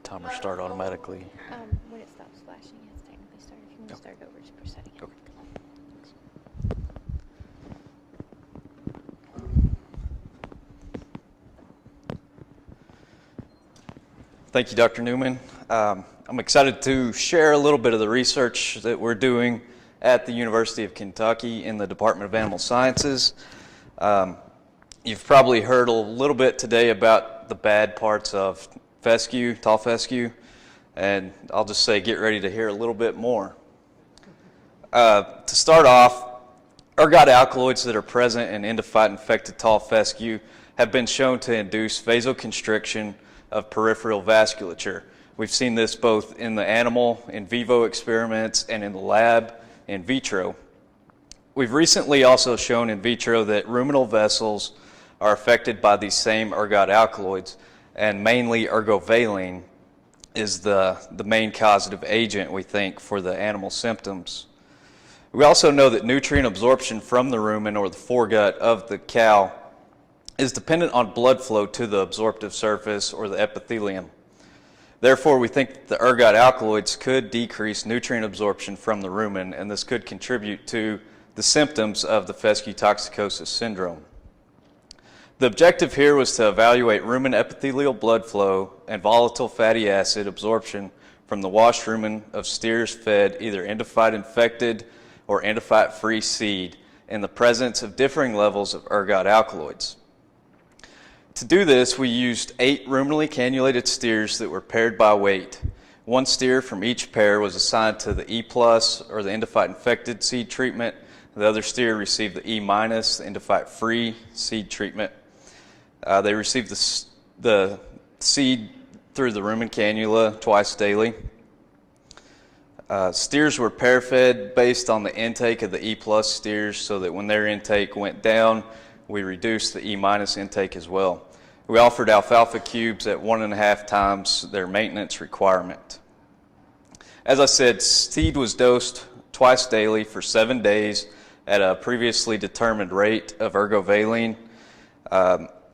timer start automatically? When it stops flashing, it has technically started. If you want to start over, just press that again. Okay. Thank you, Dr. Newman. I'm excited to share a little bit of the research that we're doing at the University of Kentucky in the Department of Animal Sciences. You've probably heard a little bit today about the bad parts of fescue, tall fescue, and I'll just say get ready to hear a little bit more. To start off, ergot alkaloids that are present in endophyte-infected tall fescue have been shown to induce vasoconstriction of peripheral vasculature. We've seen this both in the animal in vivo experiments and in the lab in vitro. We've recently also shown in vitro that ruminal vessels are affected by these same ergot alkaloids, and mainly ergovaline is the main causative agent, we think, for the animal symptoms. We also know that nutrient absorption from the rumen or the foregut of the cow is dependent on blood flow to the absorptive surface or the epithelium. Therefore, we think that the ergot alkaloids could decrease nutrient absorption from the rumen, and this could contribute to the symptoms of the fescue toxicosis syndrome. The objective here was to evaluate rumen epithelial blood flow and volatile fatty acid absorption from the washed rumen of steers fed either endophyte-infected or endophyte-free seed in the presence of differing levels of ergot alkaloids. To do this, we used 8 ruminally cannulated steers that were paired by weight. One steer from each pair was assigned to the E+ or the endophyte-infected seed treatment. The other steer received the E-, the endophyte-free seed treatment. They received the seed through the rumen cannula twice daily. Steers were pair-fed based on the intake of the E+ steers, so that when their intake went down, we reduced the E- intake as well. We offered alfalfa cubes at 1.5 times their maintenance requirement. As I said, seed was dosed twice daily for 7 days at a previously determined rate of ergovaline.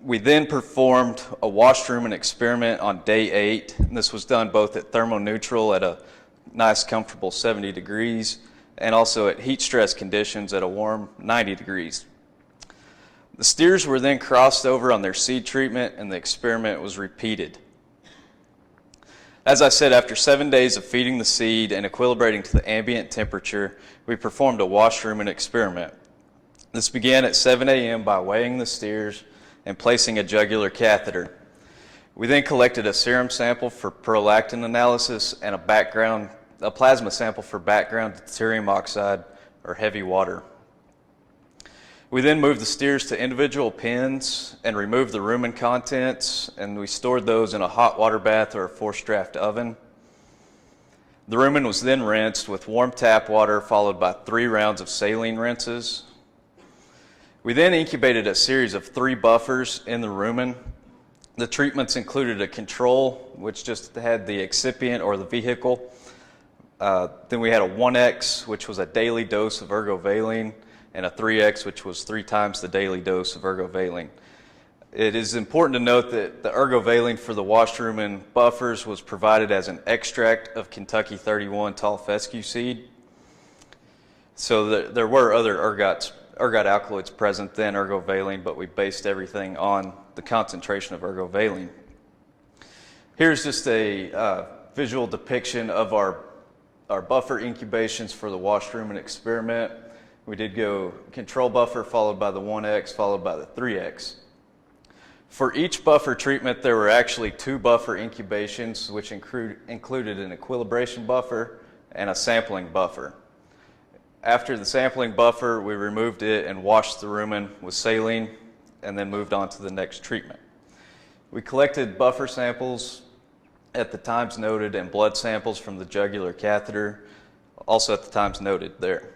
We then performed a washed rumen experiment on day 8. And this was done both at thermoneutral at a nice comfortable 70 degrees and also at heat stress conditions at a warm 90 degrees. The steers were then crossed over on their seed treatment and the experiment was repeated. As I said, after 7 days of feeding the seed and equilibrating to the ambient temperature, we performed a washed rumen experiment. This began at 7 a.m. by weighing the steers and placing a jugular catheter. We then collected a serum sample for prolactin analysis and a plasma sample for background deuterium oxide or heavy water. We then moved the steers to individual pens and removed the rumen contents, and we stored those in a hot water bath or a forced draft oven. The rumen was then rinsed with warm tap water followed by 3 rounds of saline rinses. We then incubated a series of 3 buffers in the rumen. The treatments included a control, which just had the excipient or the vehicle. Then we had a 1X, which was a daily dose of ergovaline, and a 3X, which was 3 times the daily dose of ergovaline. It is important to note that the ergovaline for the washed rumen buffers was provided as an extract of Kentucky 31 tall fescue seed. So there were other ergot alkaloids present than ergovaline, but we based everything on the concentration of ergovaline. Here's just a visual depiction of our buffer incubations for the washed rumen experiment. We did go control buffer followed by the 1X followed by the 3X. For each buffer treatment, there were actually 2 buffer incubations, which included an equilibration buffer and a sampling buffer. After the sampling buffer, we removed it and washed the rumen with saline and then moved on to the next treatment. We collected buffer samples at the times noted and blood samples from the jugular catheter, also at the times noted there.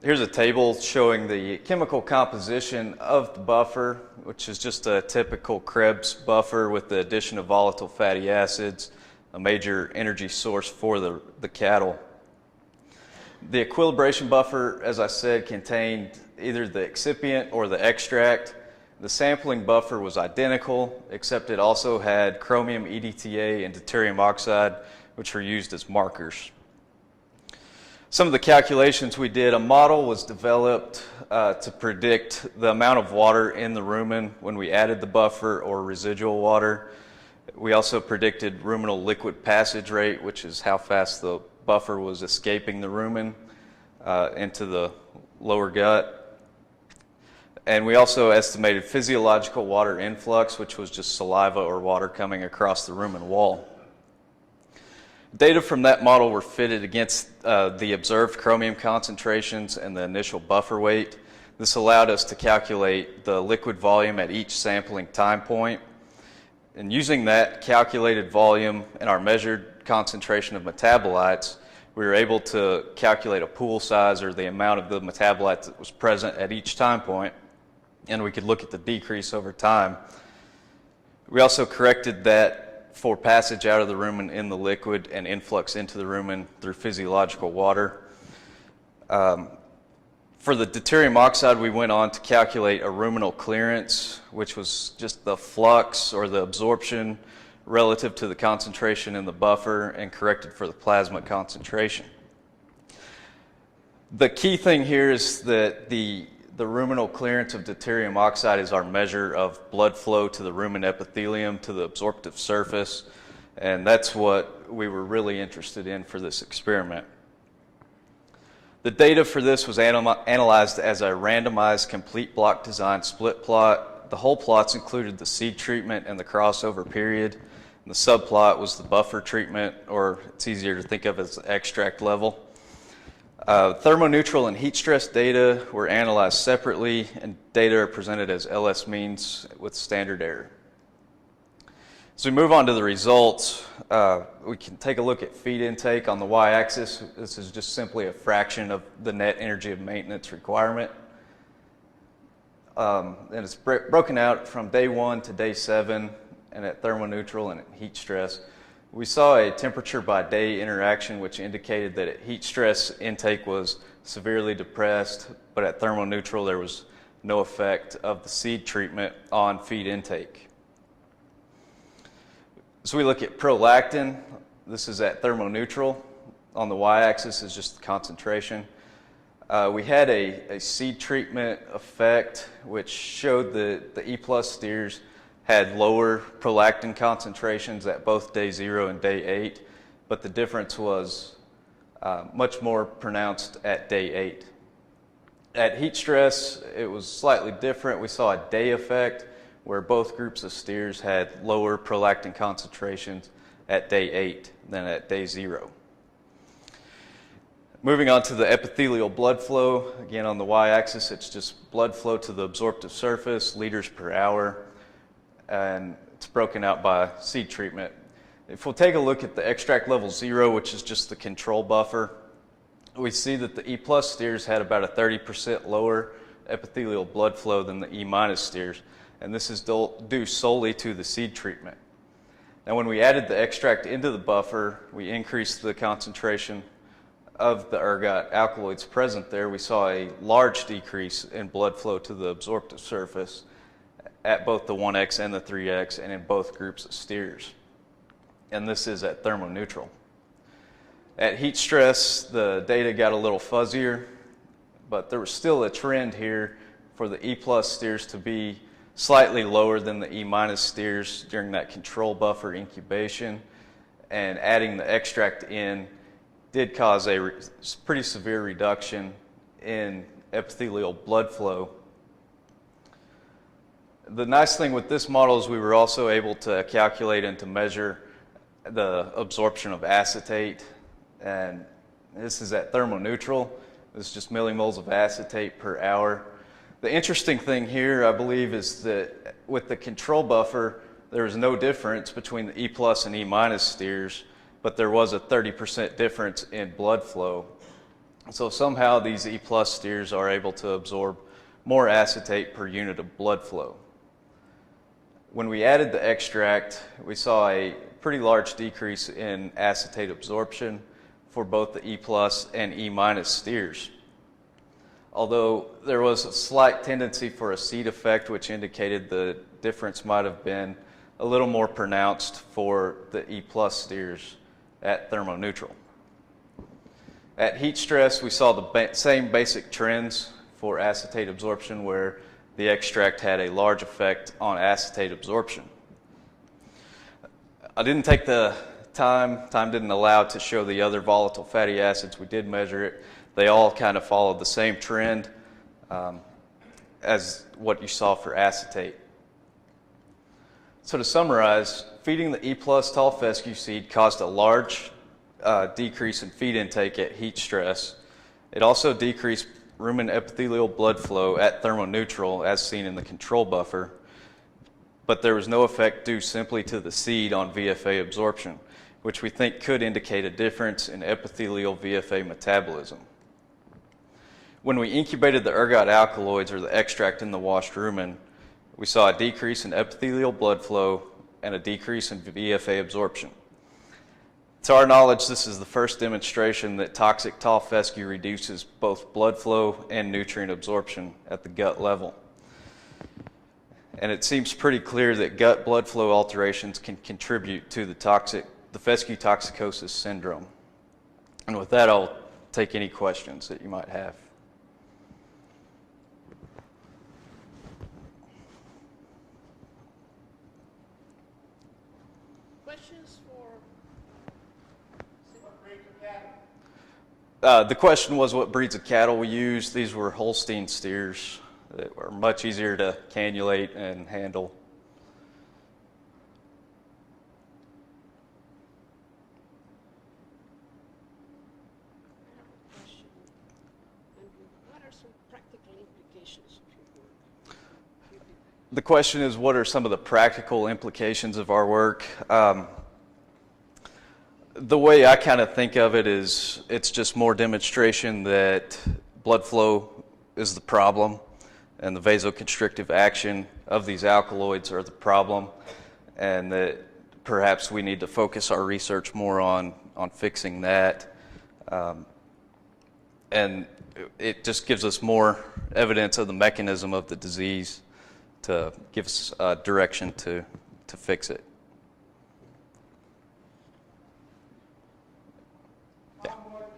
Here's a table showing the chemical composition of the buffer, which is just a typical Krebs buffer with the addition of volatile fatty acids, a major energy source for the cattle. The equilibration buffer, as I said, contained either the excipient or the extract. The sampling buffer was identical, except it also had chromium EDTA and deuterium oxide, which were used as markers. Some of the calculations we did, a model was developed to predict the amount of water in the rumen when we added the buffer or residual water. We also predicted ruminal liquid passage rate, which is how fast the buffer was escaping the rumen into the lower gut. And we also estimated physiological water influx, which was just saliva or water coming across the rumen wall. Data from that model were fitted against the observed chromium concentrations and the initial buffer weight. This allowed us to calculate the liquid volume at each sampling time point. And using that calculated volume and our measured concentration of metabolites, we were able to calculate a pool size, or the amount of the metabolite that was present at each time point, and we could look at the decrease over time. We also corrected that for passage out of the rumen in the liquid and influx into the rumen through physiological water. For the deuterium oxide, we went on to calculate a ruminal clearance, which was just the flux or the absorption relative to the concentration in the buffer, and corrected for the plasma concentration. The key thing here is that the ruminal clearance of deuterium oxide is our measure of blood flow to the rumen epithelium, to the absorptive surface, and that's what we were really interested in for this experiment. The data for this was analyzed as a randomized complete block design split plot. The whole plots included the seed treatment and the crossover period. And the subplot was the buffer treatment, or it's easier to think of as the extract level. Thermoneutral and heat stress data were analyzed separately, and data are presented as LS means with standard error. As we move on to the results, we can take a look at feed intake on the y-axis. This is just simply a fraction of the net energy of maintenance requirement. And it's broken out from day 1 to day 7, and at thermoneutral and at heat stress. We saw a temperature by day interaction, which indicated that at heat stress intake was severely depressed, but at thermoneutral there was no effect of the seed treatment on feed intake. So we look at prolactin. This is at thermoneutral. On the y-axis is just the concentration. We had a seed treatment effect, which showed that the E+ steers had lower prolactin concentrations at both day 0 and day 8, but the difference was much more pronounced at day 8. At heat stress, it was slightly different. We saw a day effect where both groups of steers had lower prolactin concentrations at day 8 than at day 0. Moving on to the epithelial blood flow, again on the y-axis it's just blood flow to the absorptive surface, liters per hour, and it's broken out by seed treatment. If we'll take a look at the extract level 0, which is just the control buffer, we see that the E+ steers had about a 30% lower epithelial blood flow than the E- steers, and this is due solely to the seed treatment. Now when we added the extract into the buffer, we increased the concentration of the ergot alkaloids present there. We saw a large decrease in blood flow to the absorptive surface at both the 1X and the 3X, and in both groups of steers. And this is at thermoneutral. At heat stress, the data got a little fuzzier, but there was still a trend here for the E+ steers to be slightly lower than the E- steers during that control buffer incubation, and adding the extract in did cause a pretty severe reduction in epithelial blood flow. The nice thing with this model is we were also able to calculate and to measure the absorption of acetate, and this is at thermoneutral. This is just millimoles of acetate per hour. The interesting thing here, I believe, is that with the control buffer, there was no difference between the E+ and E- steers, but there was a 30% difference in blood flow. So somehow these E+ steers are able to absorb more acetate per unit of blood flow. When we added the extract, we saw a pretty large decrease in acetate absorption for both the E+ and E- steers. although there was a slight tendency for a seed effect, which indicated the difference might have been a little more pronounced for the E+ steers at thermoneutral. At heat stress, we saw the same basic trends for acetate absorption, where the extract had a large effect on acetate absorption. I didn't take the time didn't allow to show the other volatile fatty acids. We did measure it. They all kind of followed the same trend as what you saw for acetate. So to summarize, feeding the E+ tall fescue seed caused a large decrease in feed intake at heat stress. It also decreased rumen epithelial blood flow at thermoneutral, as seen in the control buffer, but there was no effect due simply to the seed on VFA absorption, which we think could indicate a difference in epithelial VFA metabolism. When we incubated the ergot alkaloids, or the extract in the washed rumen, we saw a decrease in epithelial blood flow and a decrease in VFA absorption. To our knowledge, this is the first demonstration that toxic tall fescue reduces both blood flow and nutrient absorption at the gut level. And it seems pretty clear that gut blood flow alterations can contribute to the fescue toxicosis syndrome. And with that, I'll take any questions that you might have. Questions for what breeds of cattle? The question was what breeds of cattle we use. These were Holstein steers that were much easier to cannulate and handle. I have a question. What are some practical implications of your work? The question is, what are some of the practical implications of our work? The way I kind of think of it is it's just more demonstration that blood flow is the problem and the vasoconstrictive action of these alkaloids are the problem, and that perhaps we need to focus our research more on fixing that. And it just gives us more evidence of the mechanism of the disease to give us direction to fix it. How much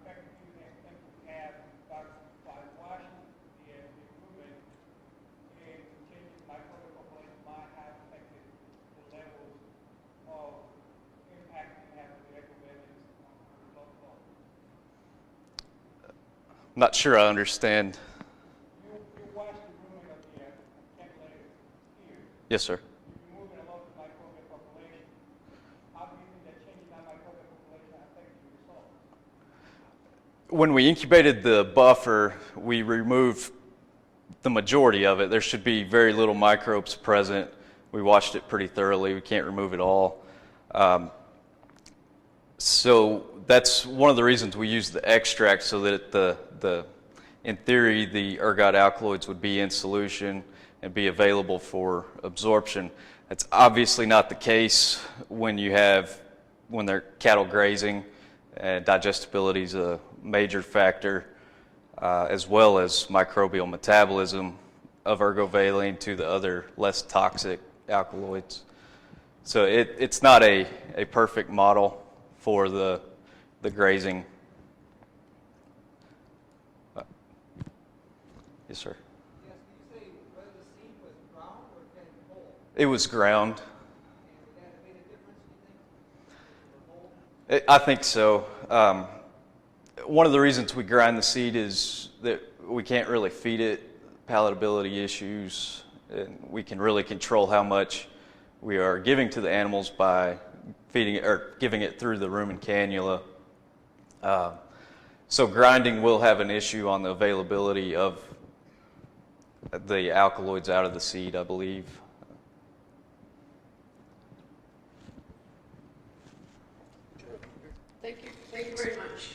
effect do you think we have by washing the rumen and changing microbial population might have affected the levels of impact we have with the ecomedics on the blood flow? I'm not sure I understand. You wash the rumen of the cannulated ear. Yes, sir. You're removing a lot of the microbial population. How do you think that changing that microbial population affects your results? When we incubated the buffer, we removed the majority of it. There should be very little microbes present. We washed it pretty thoroughly. We can't remove it all. So that's one of the reasons we use the extract, so that in theory, the ergot alkaloids would be in solution and be available for absorption. That's obviously not the case when they're cattle grazing, and digestibility is a major factor, as well as microbial metabolism of ergovaline to the other less toxic alkaloids. So it's not a perfect model for the grazing. Yes, sir. Yes, you say whether the seed was ground or dead whole. It was ground. And would that have made a difference, do you think? I think so. One of the reasons we grind the seed is that we can't really feed it, palatability issues, and we can really control how much we are giving to the animals by feeding it or giving it through the rumen cannula. So grinding will have an issue on the availability of the alkaloids out of the seed, I believe. Thank you very much.